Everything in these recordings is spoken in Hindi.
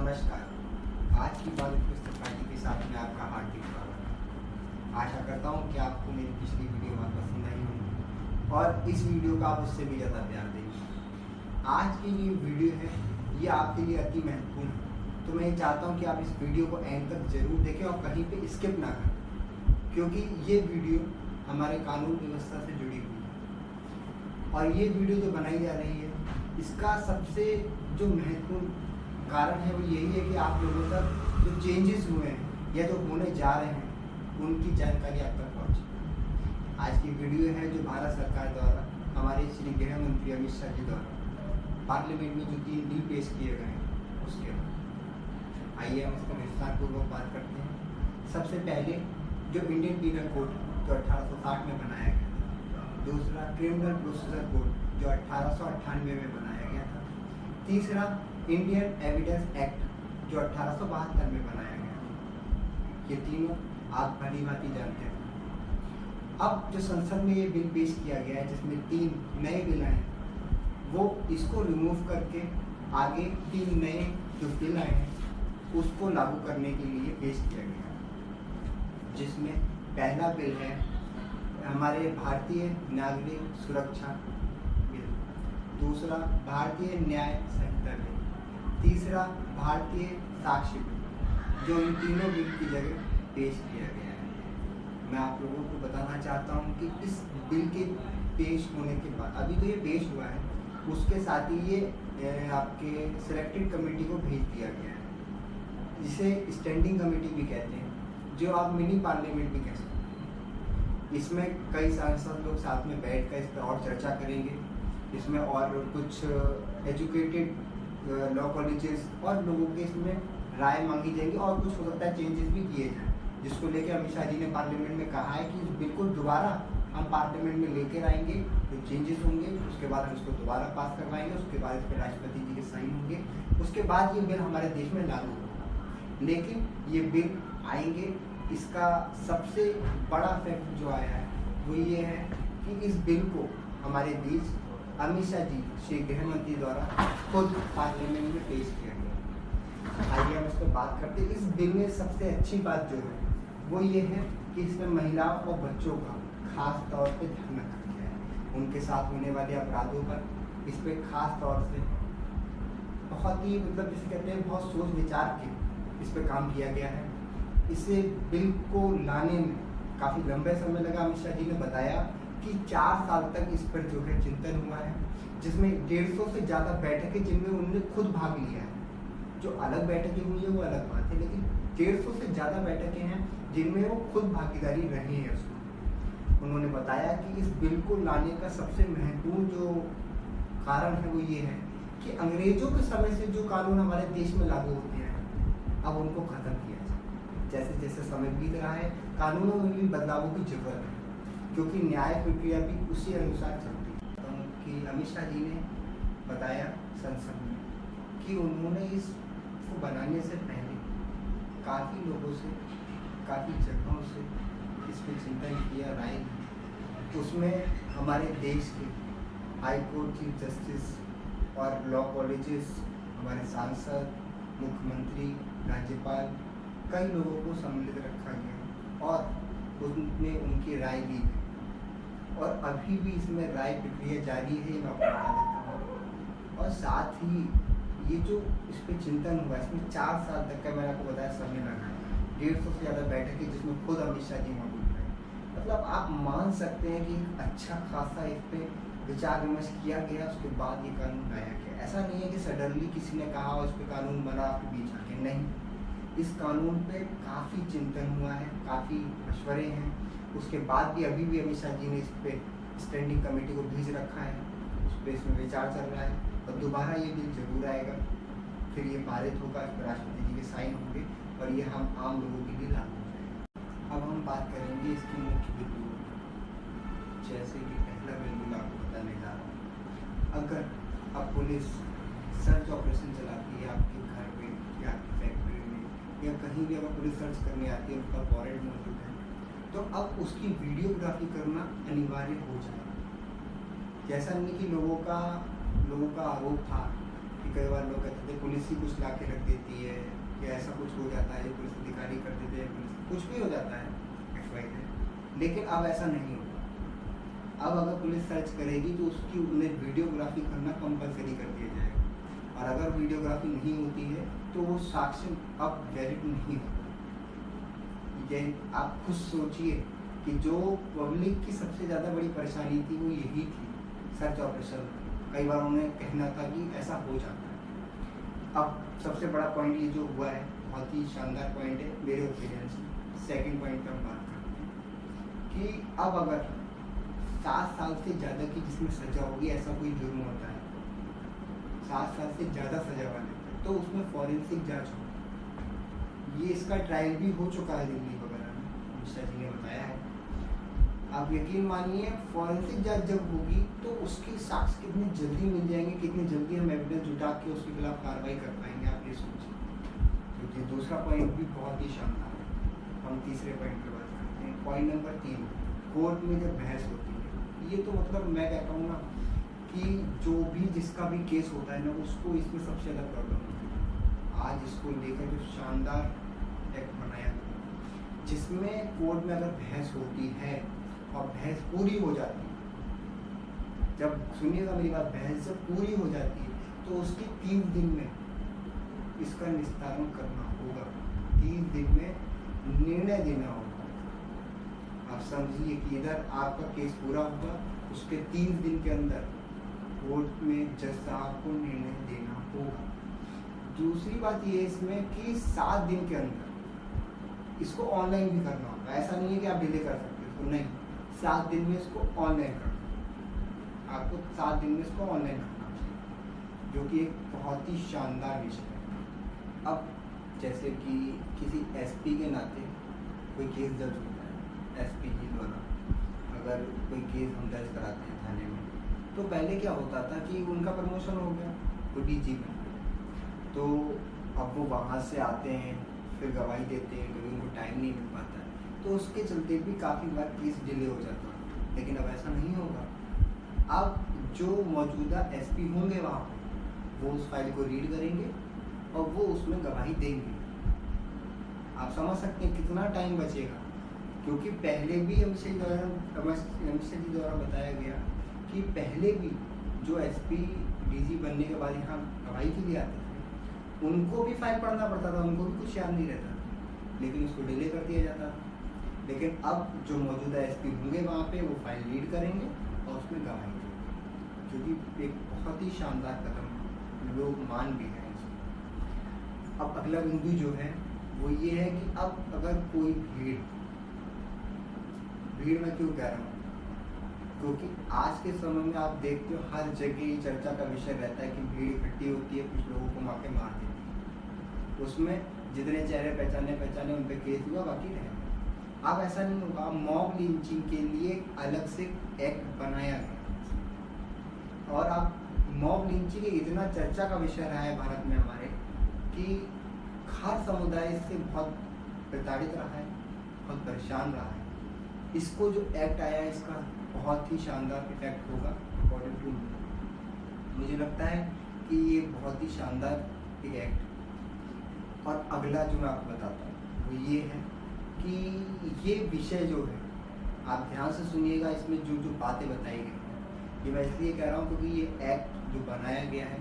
नमस्कार। आज की बाल पुस्तक पार्टी के साथ में आपका हार्दिक स्वागत है। आशा करता हूँ कि आपको मेरी पिछली वीडियो बहुत पसंद आई होगी और इस वीडियो का आप उससे भी ज़्यादा प्यार देंगे। आज की ये वीडियो है, ये आपके लिए अति महत्वपूर्ण है, तो मैं चाहता हूँ कि आप इस वीडियो को एंड तक जरूर देखें और कहीं पे स्किप ना करें, क्योंकि ये वीडियो हमारे कानून व्यवस्था से जुड़ी हुई है। और ये वीडियो जो बनाई जा रही है, इसका सबसे जो महत्वपूर्ण कारण है वो यही है कि आप लोगों तक जो चेंजेस हुए हैं या जो होने जा रहे हैं उनकी जानकारी आप तक पहुँचे। आज की वीडियो है जो भारत सरकार द्वारा हमारे श्री गृह मंत्री अमित शाह जी द्वारा पार्लियामेंट में जो 3 बिल पेश किए गए हैं उसके बाद आइए हम इसको विस्तारपूर्वक बात करते हैं। सबसे पहले जो इंडियन पीनल कोड जो 1860 में बनाया गया, दूसरा क्रिमिनल प्रोसीजर कोड जो 1898 में बनाया गया था, तीसरा इंडियन एविडेंस एक्ट जो 1872 में बनाया गया। ये तीनों आप भली भांति जानते हैं। अब जो संसद में ये बिल पेश किया गया है जिसमें 3 नए बिल आए, वो इसको रिमूव करके आगे 3 नए जो बिल आए हैं उसको लागू करने के लिए पेश किया गया, जिसमें पहला बिल है हमारे भारतीय नागरिक सुरक्षा बिल, दूसरा भारतीय न्याय संहिता बिल, तीसरा भारतीय साक्ष्य बिल, जो इन तीनों बिल की जगह पेश किया गया है। मैं आप लोगों को बताना चाहता हूं कि इस बिल के पेश होने के बाद, अभी तो ये पेश हुआ है, उसके साथ ही ये आपके सिलेक्टेड कमेटी को भेज दिया गया है, जिसे स्टैंडिंग कमेटी भी कहते हैं, जो आप मिनी पार्लियामेंट भी कह सकते हैं। इसमें कई सांसद लोग साथ में बैठ कर इस पर और चर्चा करेंगे। इसमें और कुछ एजुकेटेड लॉ कॉलेजेस और लोगों के इसमें राय मांगी जाएगी और कुछ हो सकता है चेंजेस भी किए जाएं, जिसको लेकर अमित शाह जी ने पार्लियामेंट में कहा है कि बिल्कुल दोबारा हम पार्लियामेंट में लेकर आएंगे, जो चेंजेस होंगे उसके बाद हम इसको दोबारा पास करवाएंगे, उसके बाद इस पर राष्ट्रपति जी के साइन होंगे, उसके बाद ये बिल हमारे देश में लागू होगा। लेकिन ये बिल आएंगे, इसका सबसे बड़ा इफेक्ट जो आया है वो ये है कि इस बिल को हमारे बीच अमित शाह जी श्री गृह मंत्री द्वारा खुद पार्लियामेंट में पेश किया गया। आइए हम इस पर बात करते हैं। इस बिल में सबसे अच्छी बात जो है वो ये है कि इसमें महिलाओं और बच्चों का खास तौर पे ध्यान रखा गया है। उनके साथ होने वाले अपराधों पर इस पर खास तौर से बहुत ही जिसे कहते हैं बहुत सोच विचार के इस पर काम किया गया है। इसे बिल को लाने में काफ़ी लंबे समय लगा। अमित शाह जी ने बताया कि 4 साल तक इस पर जो है चिंतन हुआ है, जिसमें 150 से ज़्यादा बैठकें जिनमें उन्होंने खुद भाग लिया है। जो अलग बैठकें हुई है वो अलग बात है, लेकिन 150 से ज़्यादा बैठकें हैं जिनमें वो खुद भागीदारी रहे हैं उसमें। उन्होंने बताया कि इस बिल को लाने का सबसे महत्वपूर्ण जो कारण है वो ये है कि अंग्रेजों के समय से जो कानून हमारे देश में लागू होते हैं अब उनको ख़त्म किया जाए। जैसे जैसे समय बीत रहा है कानूनों में भी बदलावों की जरूरत है, क्योंकि न्याय प्रक्रिया भी उसी अनुसार चलती है। कि अमित शाह जी ने बताया संसद में कि उन्होंने इसको बनाने से पहले काफ़ी लोगों से, काफ़ी जगहों से इस पर चिंतन किया, राय दी। उसमें हमारे देश के हाई कोर्ट चीफ जस्टिस और लॉ कॉलेजेस, हमारे सांसद, मुख्यमंत्री, राज्यपाल, कई लोगों को सम्मिलित रखा गया और उसने उनकी राय ली और अभी भी इसमें राय प्रक्रिया जारी है, मैं आपको बता देता हूँ। और साथ ही ये जो इस पर चिंतन हुआ इसमें 4 साल तक का मैंने आपको बताया समय लगा, 150 से ज़्यादा बैठकें जिसमें खुद अमित शाह जी मौजूद रहे। आप मान सकते हैं कि अच्छा खासा इस पर विचार विमर्श किया गया, उसके बाद ये कानून लाया गया। ऐसा नहीं है कि सडनली किसी ने कहा और इस पर कानून बना आपके बीच आके, नहीं। इस कानून पे काफ़ी चिंतन हुआ है, काफ़ी मशवरे हैं। उसके बाद भी अभी भी अमित शाह जी ने इस पर स्टैंडिंग कमेटी को भेज रखा है, उस पर इसमें विचार चल रहा है और दोबारा ये बिल जरूर आएगा, फिर ये पारित होगा, इस पर राष्ट्रपति जी के साइन होंगे और ये हम आम लोगों के लिए लागू हो जाएगा। अब हम बात करेंगे इसकी मुख्य बिंदु, जैसे कि पहला बिंदु मैं आपको बताने जा रहा हूँ। अगर अब पुलिस सर्च ऑपरेशन चलाती है आपके घर पे या आपकी फैक्ट्री में या कहीं भी अगर पुलिस सर्च करने आती है, उसका वारंट मौजूद है, तो अब उसकी वीडियोग्राफी करना अनिवार्य हो जाएगा। जैसा नहीं कि लोगों का आरोप था कि कई बार लोग कहते थे पुलिस ही कुछ ला के रख देती है, या ऐसा कुछ हो जाता है, पुलिस अधिकारी कर देते हैं, पुलिस कुछ भी हो जाता है XYZ। लेकिन अब ऐसा नहीं होगा। अब अगर पुलिस सर्च करेगी तो उसकी उन्हें वीडियोग्राफी करना कंपलसरी कर दिया जाएगा, और अगर वीडियोग्राफी नहीं होती है तो वो साक्ष्य अब वैलिड नहीं होगा। ये आप खुद सोचिए कि जो पब्लिक की सबसे ज़्यादा बड़ी परेशानी थी वो यही थी, सर्च ऑपरेशन। कई बार उन्हें कहना था कि ऐसा हो जाता है। अब सबसे बड़ा पॉइंट ये जो हुआ है बहुत ही शानदार पॉइंट है मेरे ओपिनियन से। सेकंड पॉइंट पर हम बात करते हैं कि अब अगर 7 साल से ज़्यादा की जिसमें सज़ा होगी, ऐसा कोई जुर्म होता है 7 साल से ज़्यादा सज़ा वाले, तो उसमें फॉरेंसिक जांच हो। ये इसका ट्रायल भी हो चुका है दिल्ली वगैरह में, मिश्रा जी ने बताया है। आप यकीन मानिए फॉरेंसिक जांच जब होगी तो उसके साक्ष्य कितने जल्दी मिल जाएंगे, कितनी जल्दी हम एविडेंस जुटा के उसके खिलाफ कार्रवाई कर पाएंगे, आप ये सोचिए। क्योंकि दूसरा पॉइंट भी बहुत ही शानदार है। हम तीसरे पॉइंट पर बात करते हैं। पॉइंट नंबर 3, कोर्ट में जब बहस होती है, ये तो मतलब मैं कहता हूँ ना कि जो भी जिसका भी केस होता है ना, उसको इसमें सबसे ज़्यादा प्रॉब्लम होती है। आज इसको लेकर जो शानदार एक्ट बनाया जिसमें कोर्ट में अगर बहस होती है और बहस पूरी हो जाती है, जब सुनिएगा मेरी बात, बहस जब पूरी हो जाती है तो उसके 3 दिन में इसका निस्तारण करना होगा, 3 दिन में निर्णय देना होगा। आप समझिए कि इधर आपका केस पूरा होगा, उसके 3 दिन के अंदर कोर्ट में जज साहब को निर्णय देना होगा। दूसरी बात ये इसमें कि 7 दिन के अंदर इसको ऑनलाइन भी करना होगा। ऐसा नहीं है कि आप डिले कर सकते हो, तो नहीं, 7 दिन में इसको ऑनलाइन करना, आपको 7 दिन में इसको ऑनलाइन करना चाहिए, जो कि एक बहुत ही शानदार विषय है। अब जैसे कि किसी SP के नाते कोई केस दर्ज होता है, SP जी द्वारा अगर कोई केस हम दर्ज कराते हैं थाने में, तो पहले क्या होता था कि उनका प्रमोशन हो गया, वो DG में, तो अब वो वहाँ से आते हैं, फिर गवाही देते हैं, कभी उनको टाइम नहीं मिल पाता है, तो उसके चलते भी काफ़ी बार केस डिले हो जाता है। लेकिन अब ऐसा नहीं होगा। अब जो मौजूदा SP होंगे वहाँ पर, वो उस फाइल को रीड करेंगे और वो उसमें गवाही देंगे। आप समझ सकते हैं कितना टाइम बचेगा, क्योंकि पहले भी MSA जी द्वारा बताया गया कि पहले भी जो SP DG बनने के बाद यहाँ गवाही के लिए आते थे, उनको भी फाइल पढ़ना पड़ता था, उनको भी कुछ याद नहीं रहता था, लेकिन उसको डिले कर दिया जाता था। लेकिन अब जो मौजूदा SP होंगे वहाँ पे, वो फाइल रीड करेंगे और उसमें गवाही देंगे, जो कि एक बहुत ही शानदार कदम लोग मान भी हैं इसको। अब अगला बिंदु जो है वो ये है कि अब अगर कोई भीड़ मैं क्यों कह रहा हूँ, क्योंकि आज के समय में आप देखते हो हर जगह ये चर्चा का विषय रहता है कि भीड़ इकट्ठी होती है, कुछ लोगों को मार देती है, उसमें जितने चेहरे पहचाने उन पर केस हुआ, बाकी रह गए। अब ऐसा नहीं होगा। मॉब लिंचिंग के लिए अलग से एक्ट बनाया गया, और अब मॉब लिंचिंग इतना चर्चा का विषय रहा है भारत में हमारे कि हर समुदाय इससे बहुत प्रताड़ित रहा है, बहुत परेशान रहा है। इसको जो एक्ट आया है इसका बहुत ही शानदार इफेक्ट होगा अकॉर्डिंग टू मुझे लगता है कि ये बहुत ही शानदार एक एक्ट। और अगला जो मैं आपको बताता हूँ वो ये है कि ये विषय जो है, आप ध्यान से सुनिएगा, इसमें जो जो बातें बताई गई हैं, ये मैं इसलिए कह रहा हूँ क्योंकि ये एक्ट जो बनाया गया है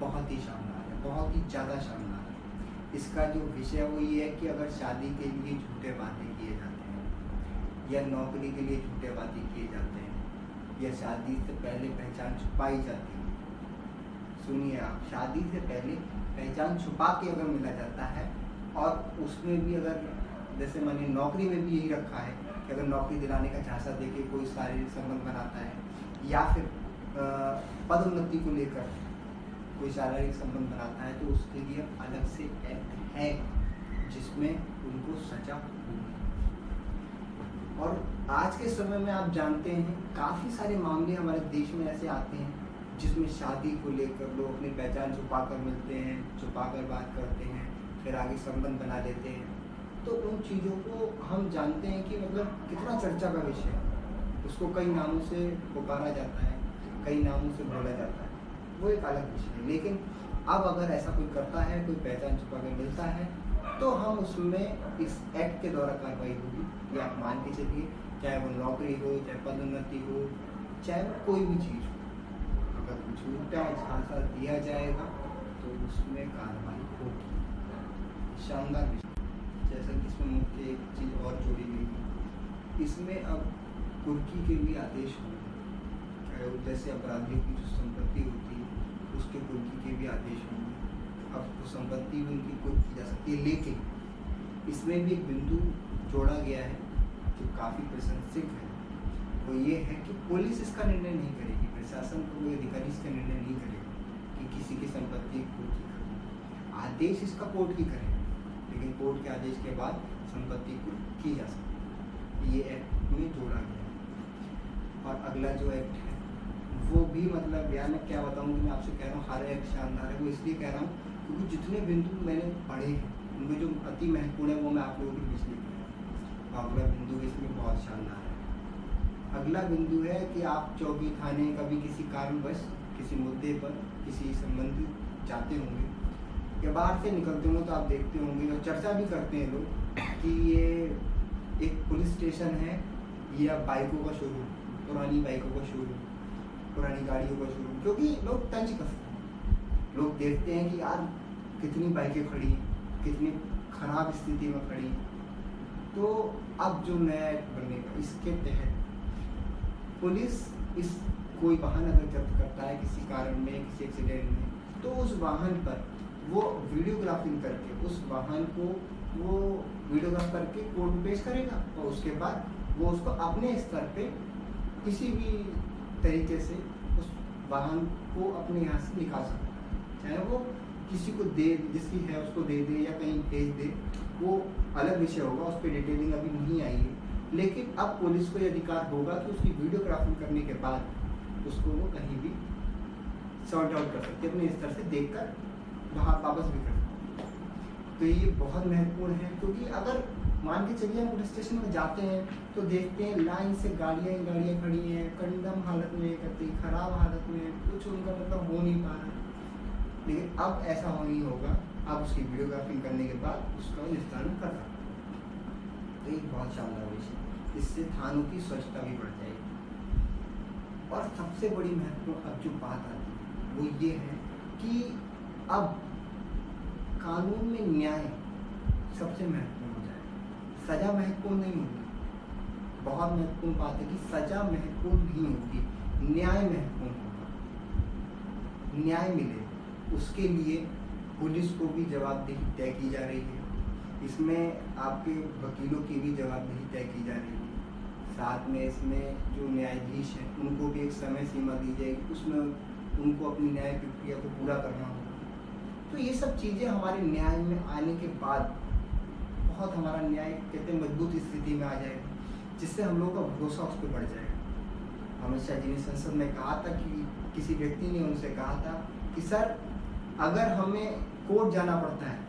बहुत ही शानदार है, बहुत ही ज़्यादा शानदार है। इसका जो विषय वो ये है कि अगर शादी के लिए झूठे वादे किए जाते हैं, या नौकरी के लिए झूठे वादे किए जाते हैं, या शादी से पहले पहचान छुपाई जाती है, सुनिए आप, शादी से पहले पहचान छुपा के अगर मिला जाता है, और उसमें भी अगर जैसे मानिए नौकरी में भी यही रखा है कि अगर नौकरी दिलाने का झांसा देके कोई शारीरिक संबंध बनाता है, या फिर पदोन्नति को लेकर कोई शारीरिक संबंध बनाता है, तो उसके लिए अलग से एक्ट है जिसमें उनको सजा होगी। और आज के समय में आप जानते हैं काफ़ी सारे मामले हमारे देश में ऐसे आते हैं जिसमें शादी को लेकर लोग अपनी पहचान छुपा कर मिलते हैं, छुपा कर बात करते हैं, फिर आगे संबंध बना लेते हैं। तो उन चीज़ों को हम जानते हैं कि मतलब कितना चर्चा का विषय है, उसको कई नामों से पुकारा जाता है, कई नामों से बोला जाता है, वो एक अलग विषय है। लेकिन अब अगर ऐसा कोई करता है, कोई पहचान छुपा के मिलता है, तो हम उसमें इस एक्ट के द्वारा कार्रवाई होगी। या आप मान के चलिए, चाहे वो नौकरी हो, चाहे पदोन्नति हो, चाहे वो कोई भी चीज़ हो, अगर कुछ उल्टा झांसा दिया जाएगा तो उसमें कार्रवाई होगी। शानदार विषय। जैसा कि इसमें मुख्य एक चीज़ और जोड़ी गई है, इसमें अब कुर्की के भी आदेश होंगे। जैसे अपराधियों की जो संपत्ति होती है उसके कुर्की के भी आदेश होंगे। अब वो संपत्ति भी उनकी कुर्क की जा सकती है, लेकिन इसमें भी एक बिंदु जोड़ा गया है जो काफ़ी प्रशंसिक है। वो ये है कि पुलिस इसका निर्णय नहीं करेगी, प्रशासन को कोई अधिकारी इसका निर्णय नहीं करेगा कि किसी की संपत्ति कुर्की करनी। आदेश इसका कोर्ट की करेगा, लेकिन कोर्ट के आदेश के बाद संपत्ति कुर्क की जा सकती है। ये एक्ट में जोड़ा गया है। और अगला जो एक्ट है वो भी मतलब यार मैं क्या बताऊँ, मैं आपसे कह रहा हूँ हर एक शानदार है। वो इसलिए कह रहा हूँ क्योंकि जितने बिंदु मैंने पढ़े हैं उनमें जो अति महत्वपूर्ण है वो मैं आप लोगों के बीच लिख रहा हूँ। अगला बिंदु इसमें बहुत शानदार है। अगला बिंदु है कि आप चौकी थाने कभी किसी कारणवश किसी मुद्दे पर किसी संबंधित जाते होंगे या बाहर से निकलते होंगे, तो आप देखते होंगे और चर्चा भी करते हैं लोग कि ये एक पुलिस स्टेशन है या बाइकों का शोरूम, पुरानी बाइकों का शोरूम, पुरानी गाड़ियों का शोरूम। क्योंकि लोग तंज कसते हैं, लोग देखते हैं कि यार कितनी बाइकें खड़ी, कितनी खराब स्थिति में खड़ी। तो अब जो नया एक्ट बनेगा इसके तहत पुलिस इस कोई वाहन अगर जब्त करता है किसी कारण में, किसी एक्सीडेंट में, तो उस वाहन पर वो वीडियोग्राफिंग करके उस वाहन को वो वीडियोग्राफ करके कोर्ट में पेश करेगा और उसके बाद वो उसको अपने स्तर पे किसी भी तरीके से उस वाहन को अपने यहाँ से निकाल सकता है। चाहे वो किसी को दे, जिसकी है उसको दे दे या कहीं भेज दे, वो अलग विषय होगा, उस पर डिटेलिंग अभी नहीं आई है। लेकिन अब पुलिस को ये अधिकार होगा कि उसकी वीडियोग्राफिंग करने के बाद उसको वो कहीं भी सॉर्ट आउट कर सकते, अपने स्तर से देखकर वहाँ वापस भी कर सकते। तो ये बहुत महत्वपूर्ण है, क्योंकि अगर मान के चलिए हम पुलिस स्टेशन में जाते हैं तो देखते हैं लाइन से गाड़ियाँ खड़ी हैं, कंडम हालत में, कतई खराब हालत में, कुछ उनका मतलब हो नहीं पा रहा है। लेकिन अब ऐसा नहीं होगा, अब उसकी वीडियोग्राफिंग करने के बाद उसका निस्तारण कर सकते हैं। तो एक बहुत शानदार विषय, इससे थानों की स्वच्छता भी बढ़ जाएगी। और सबसे बड़ी महत्वपूर्ण अब जो बात आती है वो ये है कि अब कानून में न्याय सबसे महत्वपूर्ण हो जाएगा। सजा महत्वपूर्ण नहीं होगी। बहुत महत्वपूर्ण बात है कि सजा महत्वपूर्ण नहीं होगी, न्याय महत्वपूर्ण होगा। न्याय मिले उसके लिए पुलिस को भी जवाबदेही तय की जा रही है, इसमें आपके वकीलों की भी जवाबदेही तय की जा रही है। साथ में इसमें जो न्यायाधीश हैं उनको भी एक समय सीमा दी जाएगी, उसमें उनको अपनी न्याय प्रक्रिया को पूरा करना होगा। तो ये सब चीज़ें हमारे न्याय में आने के बाद बहुत हमारा न्याय कहते हैं मजबूत स्थिति में आ जाएगा, जिससे हम लोगों का भरोसा उस पर बढ़ जाएगा। अमित शाह जी ने संसद में कहा था कि किसी व्यक्ति ने उनसे कहा था कि सर अगर हमें कोर्ट जाना पड़ता है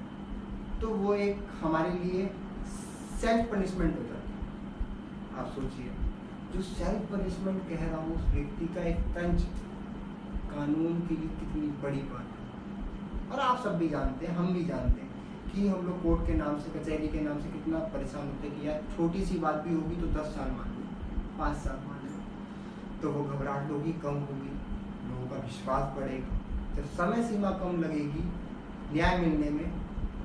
तो वो एक हमारे लिए सेल्फ पनिशमेंट हो जाती है। आप सोचिए, जो सेल्फ पनिशमेंट कह रहा हूँ उस व्यक्ति का एक तंज कानून के लिए कितनी बड़ी बात है। और आप सब भी जानते हैं, हम भी जानते हैं कि हम लोग कोर्ट के नाम से, कचहरी के नाम से कितना परेशान होते हैं कि यार छोटी सी बात भी होगी तो 10 साल मान लो, 5 साल मान लो, तो वो घबराहट होगी, कम होगी, लोगों का विश्वास बढ़ेगा। जब समय सीमा कम लगेगी न्याय मिलने में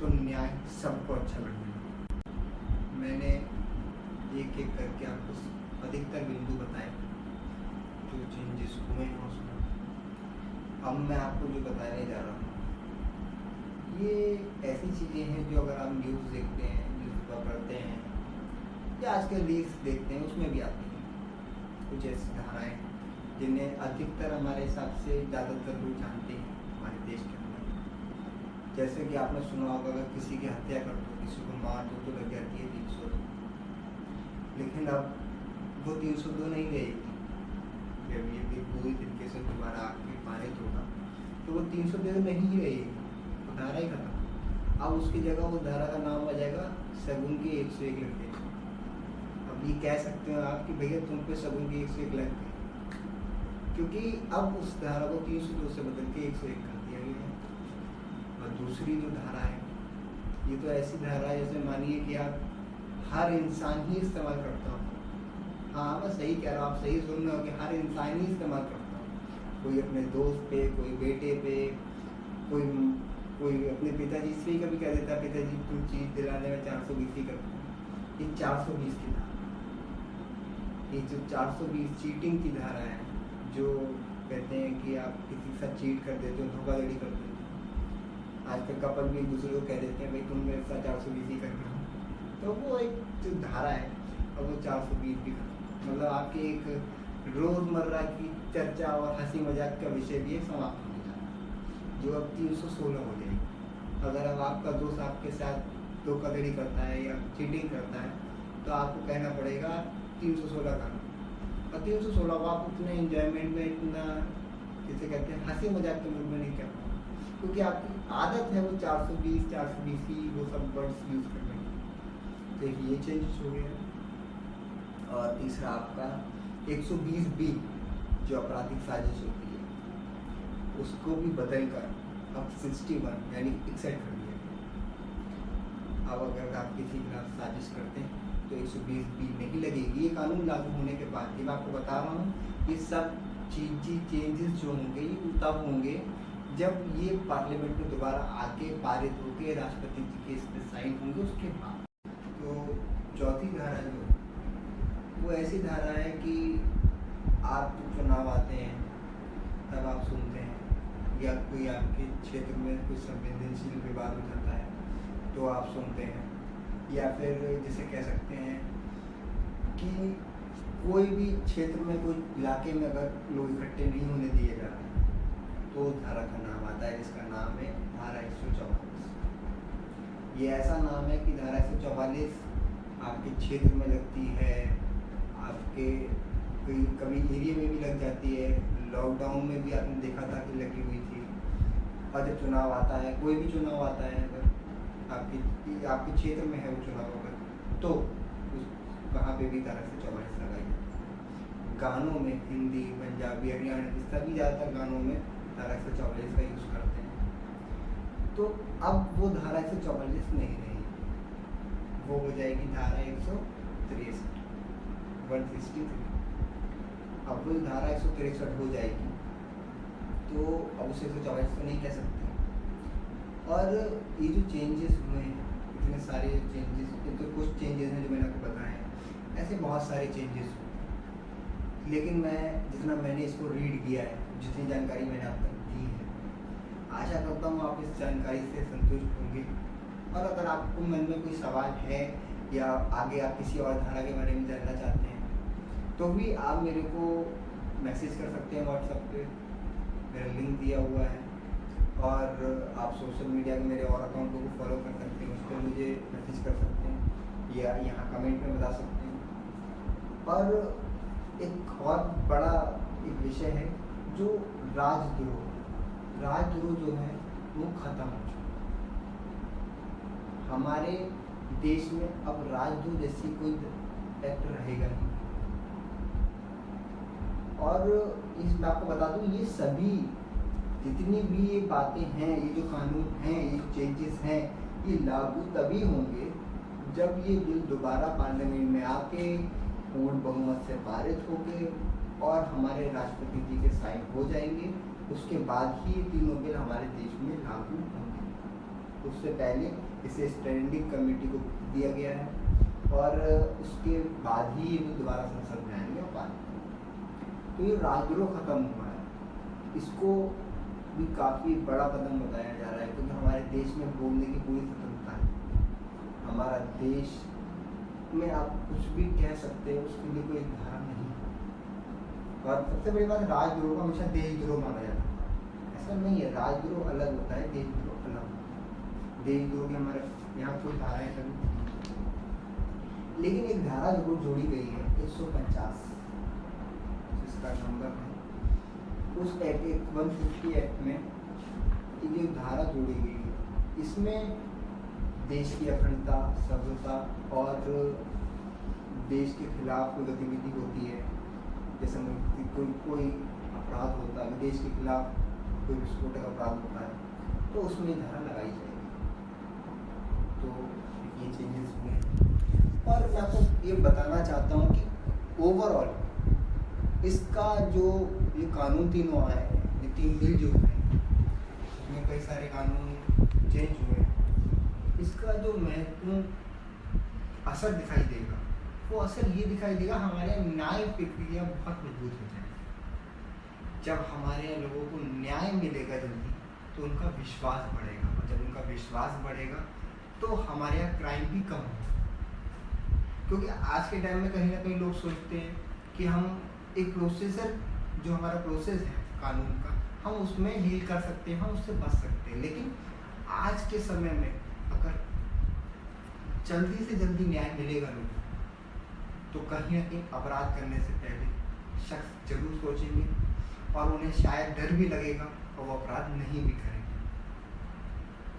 तो न्याय सबको अच्छा लगेगा। मैंने एक एक करके आपको अधिकतर बिंदु बताए जो चेंजेस हुए हैं उसमें। अब मैं आपको जो बताने जा रहा हूँ ये ऐसी चीज़ें हैं जो अगर आप न्यूज़ देखते हैं, न्यूज़ पर पढ़ते हैं या आजकल रील्स देखते हैं उसमें भी आती हैं कुछ ऐसी धाराएँ जिन्हें अधिकतर हमारे हिसाब से ज़्यादातर लोग जानते हैं हमारे देश के अंदर। जैसे कि आपने सुना होगा अगर किसी की हत्या कर दो, किसी को मार दो तो लग जाती है 302। लेकिन अब वो 302 नहीं रहेगी, जब ये भी पूरी तरीके से दोबारा आके पारित होगा तो वो 302 नहीं रहेगी, वो धारा ही खत्म। अब उसकी जगह वो धारा का नाम आ जाएगा शगुन की 101 लग गई। अब ये कह सकते हो आप कि भैया तुम पे शगुन की 101 लग गई, क्योंकि अब उस धारा को 302 से बदल के 101 कर दिया गया है। दूसरी जो धारा है, ये तो ऐसी धारा है जैसे मानिए कि आप हर इंसान ही इस्तेमाल करता हो। हाँ, मैं सही कह रहा हूँ, आप सही सुन रहे हो कि हर इंसान ही इस्तेमाल करता हो। कोई अपने दोस्त पे, कोई बेटे पे, कोई कोई अपने पिताजी से कभी कह देता है, पिताजी तुम चीज़ दिलाने में 420 ही करते हो। ये 420 की धारा, ये जो 420 चीटिंग की धारा है, जो कहते हैं कि आप किसी के साथ चीट कर देते हो, धोखाधड़ी कर देते हो। आजकल कपल भी एक दूसरे को कह देते हैं भाई तुम मेरे साथ 420 ही कर रहे हो, तो वो एक जो धारा है और वो 420 भी कर, मतलब आपके एक रोज़मर्रा की चर्चा और हंसी मजाक का विषय भी समाप्त हो जाता है, जो अब 316 हो जाएगी। अगर अब आपका दोस्त आपके साथ धोखाधड़ी करता है या चीटिंग करता है, तो आपको कहना पड़ेगा 316 करना, और 316 को आप उतने इंजॉयमेंट में, इतना जैसे कहते हैं हंसी मजाक के मूड में नहीं कर पाओ, क्योंकि आपकी आदत है वो 420 420 ही वो सब वर्ड्स यूज़ करने की। तो एक ये चेंजेस हो गया। और तीसरा आपका 120B जो आपराधिक साजिश होती है, उसको भी बदल कर अब 61 यानी 61 कर दिया गया। अब अगर आप किसी के खिलाफ साजिश करते हैं तो 120B नहीं लगेगी। ये कानून लागू होने के बाद, ये मैं आपको बता रहा हूँ, ये सब चेंजेस जो होंगे ये तब होंगे जब ये पार्लियामेंट में दोबारा आके पारित होकर राष्ट्रपति जी के इस पर साइन होंगे उसके बाद। तो चौथी धारा जो वो ऐसी धारा है कि आप चुनाव आते हैं तब आप सुनते हैं, या कोई आपके क्षेत्र में कोई संवेदनशील विवाद हो जाता है तो आप सुनते हैं, या फिर जिसे कह सकते हैं कि कोई भी क्षेत्र में, कोई इलाके में अगर लोग इकट्ठे नहीं होने दिए जा रहे तो उस धारा का नाम आता है, जिसका नाम है धारा 144। ये ऐसा नाम है कि धारा 144 आपके क्षेत्र में लगती है, आपके कभी एरिया में भी लग जाती है, लॉकडाउन में भी आपने देखा था कि लगी हुई थी। और जब चुनाव आता है, कोई भी चुनाव आता है, अगर आपके क्षेत्र में है वो चुनाव अगर, तो वहाँ पे भी धारा 144 लगाई जाती है। गानों में हिंदी, पंजाबी, हरियाणवी सभी ज़्यादातर गानों में धारा 144 का यूज़ करते हैं। तो अब वो धारा 144 नहीं रही, वो हो जाएगी धारा 163 163। अब वो धारा 163 हो जाएगी, तो अब उसे 144 तो नहीं कह सकते। और ये जो चेंजेस हुए हैं, इतने सारे चेंजेस, ये तो कुछ चेंजेस हैं जो मैंने आपको बताए हैं, ऐसे बहुत सारे चेंजेस हुए। लेकिन जितना मैंने इसको रीड किया है, जितनी जानकारी मैंने आप तक दी है, आशा करता हूँ आप इस जानकारी से संतुष्ट होंगे। और अगर आपको मन में कोई सवाल है या आगे आप किसी और धारा के बारे में जानना चाहते हैं, तो भी आप मेरे को मैसेज कर सकते हैं व्हाट्सएप पे, मेरा लिंक दिया हुआ है। और आप सोशल मीडिया में मेरे और अकाउंटों को फॉलो कर सकते हैं, उस पर मुझे मैसेज कर सकते हैं या यहाँ कमेंट में बता सकते हैं। और एक और बड़ा एक विषय है जो राजद्रोह जो है वो खत्म हो चुका है। हमारे देश में अब राजद्रोह जैसी कोई एक्ट रहेगा नहीं। और इस मैं आपको बता दूं, ये सभी जितनी भी ये बातें हैं, ये जो कानून हैं, ये चेंजेस हैं, ये लागू तभी होंगे जब ये बिल दोबारा पार्लियामेंट में आके पूर्ण बहुमत से पारित होंगे और हमारे राष्ट्रपति जी के साइन हो जाएंगे। उसके बाद ही ये तीनों बिल हमारे देश में लागू होंगे। उससे पहले इसे स्टैंडिंग कमेटी को दिया गया है और उसके बाद ही ये दोबारा संसद में आएंगे और पारित। तो ये राजद्रोह खत्म हुआ है, इसको भी काफ़ी बड़ा कदम बताया जा रहा है, क्योंकि हमारे देश में बोलने की पूरी स्वतंत्रता है। हमारा देश में आप कुछ भी कह सकते हैं, उसके लिए कोई धारा नहीं है। और सबसे बड़ी बात, राजद्रोह को हमेशा देशद्रोह माना जाता है, ऐसा नहीं है। राजद्रोह अलग होता है, देशद्रोह अलग होता है। देशद्रोह की हमारे यहाँ कोई धाराएं कभी, लेकिन एक धारा जरूर जोड़ी गई है 150, जिसका नंबर है उस एक्ट 150 एक्ट में ये धारा जोड़ी गई है। इसमें देश की अखंडता, सभ्यता और देश के खिलाफ कोई गतिविधि होती है, जैसे कोई अपराध होता है, देश के खिलाफ कोई विस्फोटक अपराध होता है, तो उसमें धारा लगाई जाएगी। तो ये चेंजेस हुए हैं। और मैं आपको ये बताना चाहता हूँ कि ओवरऑल इसका जो ये कानून तीनों आए हैं, ये 3 बिल जो हुए हैं, इसमें कई सारे कानून चेंज हुए हैं, इसका जो महत्वपूर्ण असर दिखाई देगा, वो असर ये दिखाई देगा हमारे न्याय प्रक्रिया बहुत मजबूत हो जाएगी। जब हमारे यहाँ लोगों को न्याय मिलेगा जल्दी, तो उनका विश्वास बढ़ेगा, और जब उनका विश्वास बढ़ेगा तो हमारे यहाँ क्राइम भी कम होगा। क्योंकि आज के टाइम में कहीं ना कहीं लोग सोचते हैं कि हम एक प्रोसेसर, जो हमारा प्रोसेस है कानून का, हम उसमें डील कर सकते हैं, हम उससे बच सकते हैं। लेकिन आज के समय में अगर जल्दी से जल्दी न्याय मिलेगा लोगों को, तो कहीं ना कहीं अपराध करने से पहले शख्स जरूर सोचेंगे, और उन्हें शायद डर भी लगेगा और वो अपराध नहीं भी करेंगे।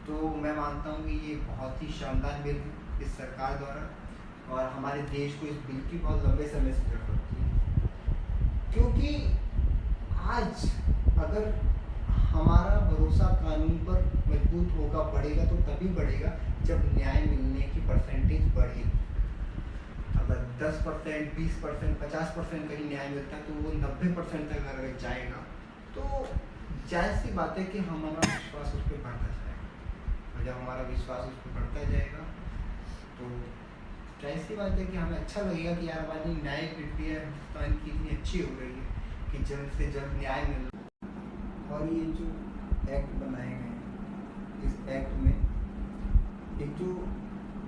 तो मैं मानता हूँ कि ये बहुत ही शानदार बिल है इस सरकार द्वारा, और हमारे देश को इस बिल की बहुत लंबे समय से जरूरत थी। क्योंकि आज अगर हमारा भरोसा कानून पर मजबूत होगा, बढ़ेगा, तो तभी बढ़ेगा जब न्याय मिलने की परसेंटेज बढ़ेगी। अगर 10%, 20%, 50% कहीं न्याय मिलता है, तो वो 90% तक अगर जाएगा, तो जायज़ सी बात है कि हमारा विश्वास उस पर बढ़ता जाएगा। और जब हमारा विश्वास उस पर बढ़ता जाएगा, तो जायज़ सी बात है कि हमें अच्छा लगेगा कि यार हमारी न्याय प्रक्रिया हिंदुस्तान की इतनी अच्छी हो रही है कि जल्द से जल्द न्याय मिल। और ये जो एक्ट बनाए गए हैं, इस एक्ट में एक जो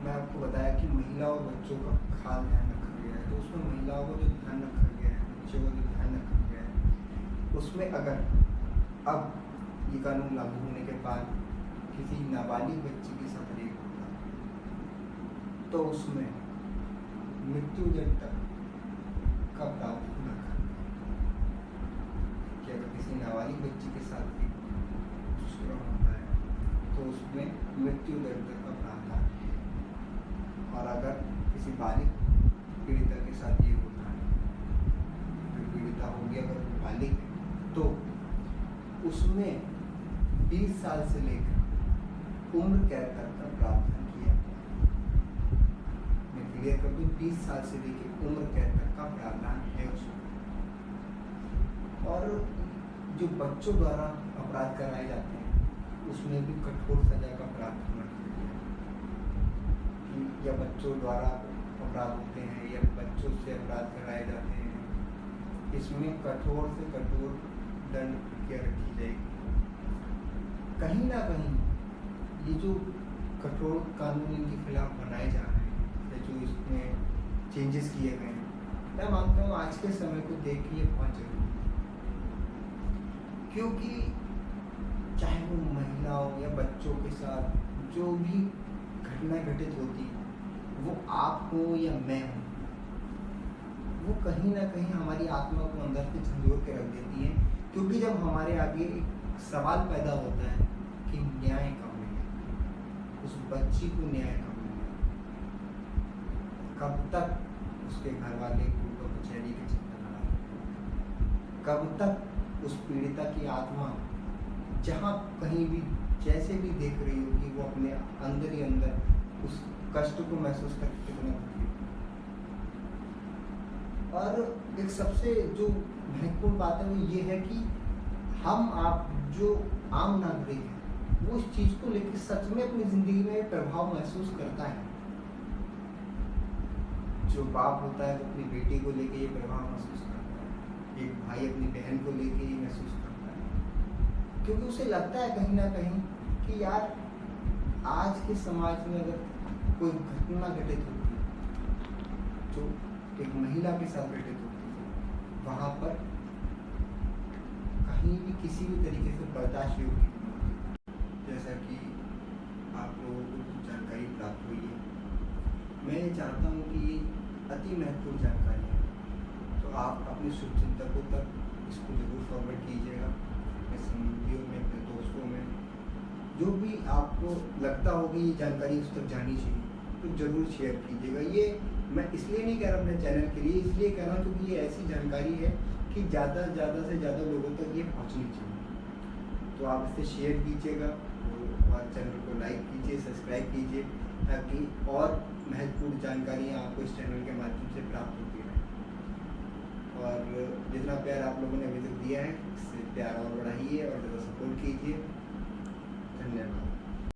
मैं आपको बताया कि महिला और बच्चों का खास ध्यान रखा गया है, तो उसमें महिलाओं को जो ध्यान रखा गया है, बच्चों को जो ध्यान रखा गया है, उसमें अगर अब ये कानून लागू होने के बाद किसी नाबालिग बच्चे के साथ रेप होता है, तो उसमें मृत्यु दंड तक का प्रावधान रखा कि अगर किसी नाबालिग बच्चे के साथ भी दुष्कर्म होता है, तो उसमें मृत्यु दंड तक का प्रावधान है। और अगर किसी बालिग पीड़िता के साथ ये होता है, फिर पीड़िता होगी अगर वो बालिग है, तो उसमें 20 साल से लेकर उम्र कैद तक का प्रावधान किया। मैं क्लियर कर दूं, 20 साल से लेकर उम्र कैद तक का प्रावधान है उसमें। और जो बच्चों द्वारा अपराध कराए जाते हैं, उसमें भी कठोर सजा का प्रावधान रखा गया है। या बच्चों द्वारा अपराध होते हैं या बच्चों से अपराध कराए जाते हैं, इसमें कठोर से कठोर दंड प्रक्रिया रखी जाएगी। कहीं ना कहीं ये जो कठोर कानून इनके खिलाफ बनाए जा रहे हैं, या जो इसमें चेंजेस किए गए हैं, मैं मानता हूँ आज के समय को देख के ये बहुत जरूरी है। क्योंकि चाहे वो महिलाओं या बच्चों के साथ जो भी घटना घटित होती है, वो आप हो या मैं हूँ, वो कहीं ना कहीं हमारी आत्मा को अंदर से झंझोर के रख देती है। क्योंकि जब हमारे आगे एक सवाल पैदा होता है कि न्याय कब मिलेगा, उस बच्ची को न्याय कब मिलेगा, कब तक उसके घर वाले कोर्ट कचहरी के चक्कर लगाएंगे, कब तक उस पीड़िता की आत्मा जहाँ कहीं भी जैसे भी देख रही होगी, वो अपने अंदर ही अंदर उस कष्ट को महसूस करके कितना दुखी। और एक सबसे जो महत्वपूर्ण बात है वो ये है कि हम आप जो आम नागरिक हैं, वो इस चीज़ को लेकर सच में अपनी ज़िंदगी में प्रभाव महसूस करता है। जो बाप होता है वो अपनी बेटी को लेकर ये प्रभाव महसूस करता है, एक भाई अपनी बहन को लेकर ये महसूस करता है। क्योंकि उसे लगता है कहीं ना कहीं कि यार आज के समाज में अगर कोई घटना घटित होती है जो एक महिला के साथ घटित होती है, वहाँ पर कहीं भी किसी भी तरीके से बर्दाश्त योग्य नहीं होती। जैसा कि आप लोगों को जानकारी प्राप्त हुई है, मैं ये चाहता हूँ कि ये अति महत्वपूर्ण जानकारी है, तो आप अपने शुभचिंतकों तक इसको जरूर फॉरवर्ड कीजिएगा, अपने संबंधियों में, अपने दोस्तों में, जो भी आपको लगता हो कि ये जानकारी उस तक जानी चाहिए, तो ज़रूर शेयर कीजिएगा। ये मैं इसलिए नहीं कह रहा अपने चैनल के लिए, इसलिए कह रहा हूँ क्योंकि ये ऐसी जानकारी है कि ज़्यादा से ज़्यादा लोगों तक ये पहुँचनी चाहिए। तो आप इसे शेयर कीजिएगा, और हमारे चैनल को लाइक कीजिए, सब्सक्राइब कीजिए, ताकि और महत्वपूर्ण जानकारियाँ आपको इस चैनल के माध्यम से प्राप्त होती रहें। और जितना प्यार आप लोगों ने अभी तक दिया है, इससे प्यार और बढ़ाइए और ज़्यादा सपोर्ट कीजिए। धन्यवाद।